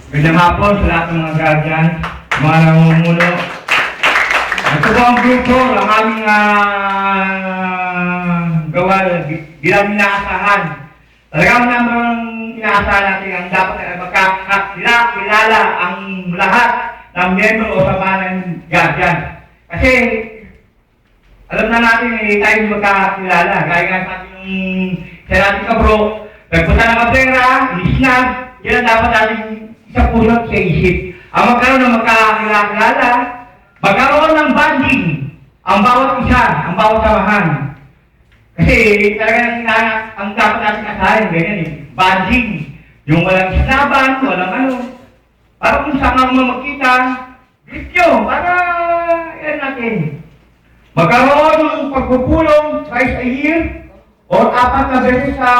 Gandang hapon sa lahat ng mga guardian, mga namumuno. Ito po ang grupo, ang aming gawa, di lang inaasahan. Talagang naman inaasahan natin ang dapat ay magkakilala ang lahat ng miyembro o samahan ng guardian. Kasi alam na natin tayo magkakilala. Gaya nga sa atin yung sa natin kabro, nagpunta ng kapera, inisnag, yan ang dapat natin sa puso sa isip. Ang magkaroon ng magkakilala, magkaroon ng bonding ang bawat isa, ang bawat samahan. Kasi talagang ang dapat natin asahin, ganyan eh, bonding. Yung walang sinaban, walang ano. Para kung saan nga magkita, greet nyo, para yan natin. Magkaroon ng pagpupulong twice a year o 4 na beses sa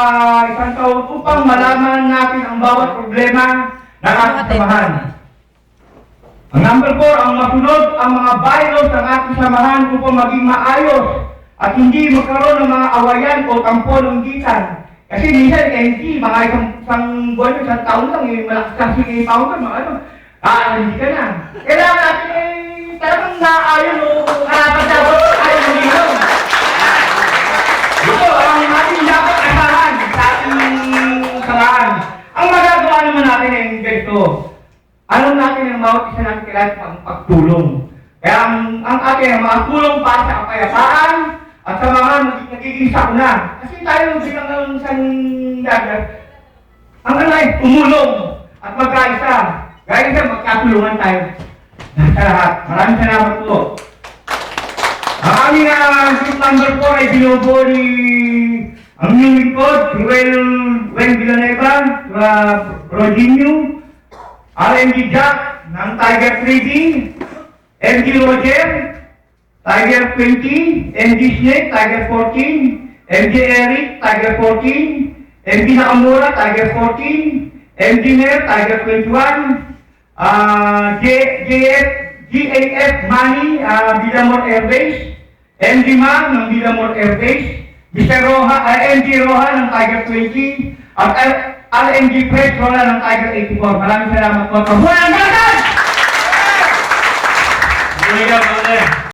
isang taon upang malaman natin ang bawat problema ng ating samahan. Ang number 4, ang masunod ang mga bylaws ng ating samahan upang maging maayos at hindi magkaroon ng mga awayan o tampon-unggitan. Kasi minsan, hindi, mga isang buwan, isang taon lang, malakas kasi kayo taon ka, mga ano, hindi ka na. Kailangan natin talagang naayon o nakapagdabot ayaw mo dito. Ito ang ating dapat asahan sa ating samahan. Ang magagawa naman natin ay ganito. Alam natin ang bawat isa natin kailangan pagtulong. Kaya ang ating mga tulong para sa kapayapaan at sa mga nagiging sakuna. Kasi tayo bilang isang dagat, ang ano ay tumulong at magkaisa. Gaya sa magkatulungan tayo. Sa lahat. Maraming salamat po. Ang aming group number 4 ay binubuo ni ang inyong lingkod, si Wen Villanueva, Rodinho, RMG Jack ng Tiger Trading, MG Roger, Tiger 20, MG Snake, Tiger 14, MG Eric, Tiger 14, MG Nakamura, Tiger 14, MG Mer, Tiger 21, GAF Manny, Villamor Air Base, MG Mang ng Villamor Air Base, Mr. MG Roha ng Tiger 20, at RMG Press Rola ng Tiger 84. Maraming salamat po. Buwan ang gatas! Buwan ang gatas!